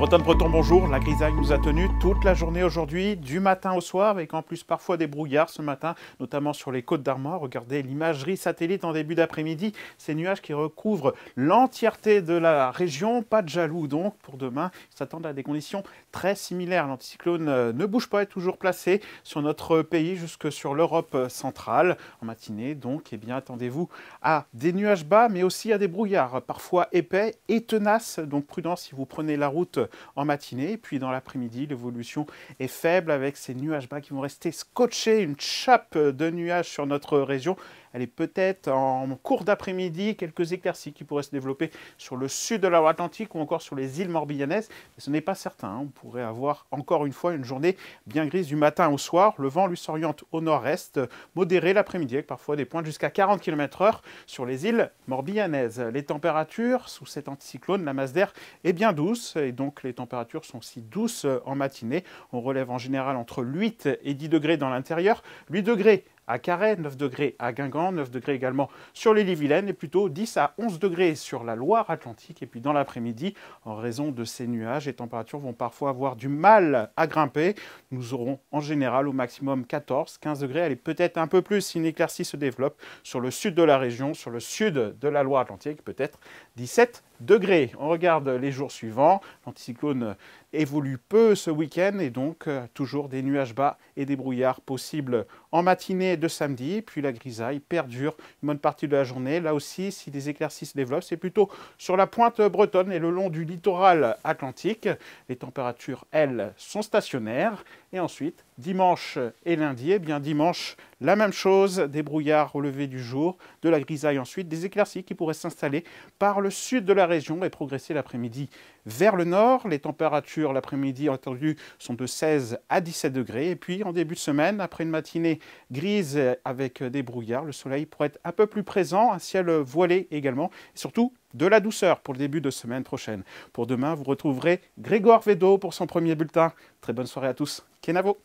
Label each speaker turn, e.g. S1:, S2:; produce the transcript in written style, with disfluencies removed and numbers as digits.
S1: Breton, bonjour. La grisaille nous a tenus toute la journée aujourd'hui, du matin au soir, avec en plus parfois des brouillards ce matin, notamment sur les côtes d'Armor. Regardez l'imagerie satellite en début d'après-midi. Ces nuages qui recouvrent l'entièreté de la région. Pas de jaloux donc pour demain. Ils s'attendent à des conditions très similaires. L'anticyclone ne bouge pas, est toujours placé sur notre pays jusque sur l'Europe centrale. En matinée donc, eh bien, attendez-vous à des nuages bas, mais aussi à des brouillards, parfois épais et tenaces. Donc prudence si vous prenez la route en matinée. Et puis dans l'après-midi, l'évolution est faible avec ces nuages bas qui vont rester scotchés, une chape de nuages sur notre région. Elle est peut-être en cours d'après-midi, quelques éclaircies qui pourraient se développer sur le sud de la Loire-Atlantique ou encore sur les îles Morbihanaises. Mais ce n'est pas certain. On pourrait avoir encore une fois une journée bien grise du matin au soir. Le vent lui s'oriente au nord-est, modéré l'après-midi avec parfois des pointes jusqu'à 40 km/h sur les îles Morbihanaises. Les températures sous cet anticyclone, la masse d'air est bien douce et donc les températures sont si douces en matinée. On relève en général entre 8 et 10 degrés dans l'intérieur, 8 degrés à Carhaix, 9 degrés à Guingamp, 9 degrés également sur l'Ille-et-Vilaine et plutôt 10 à 11 degrés sur la Loire-Atlantique. Et puis dans l'après-midi, en raison de ces nuages, les températures vont parfois avoir du mal à grimper. Nous aurons en général au maximum 14, 15 degrés. Elle est peut-être un peu plus si une éclaircie se développe sur le sud de la région, sur le sud de la Loire-Atlantique, peut-être 17 degrés. On regarde les jours suivants. L'anticyclone évolue peu ce week-end et donc toujours des nuages bas et des brouillards possibles en matinée de samedi. Puis la grisaille perdure une bonne partie de la journée. Là aussi, si des éclaircies se développent, c'est plutôt sur la pointe bretonne et le long du littoral atlantique. Les températures, elles, sont stationnaires. Et ensuite, dimanche et lundi, eh bien dimanche, la même chose, des brouillards au lever du jour, de la grisaille ensuite, des éclaircies qui pourraient s'installer par le sud de la région et progresser l'après-midi vers le nord. Les températures l'après-midi entendu sont de 16 à 17 degrés. Et puis en début de semaine, après une matinée grise avec des brouillards, le soleil pourrait être un peu plus présent, un ciel voilé également, et surtout de la douceur pour le début de semaine prochaine. Pour demain, vous retrouverez Grégoire Védo pour son premier bulletin. Très bonne soirée à tous. Kenavo.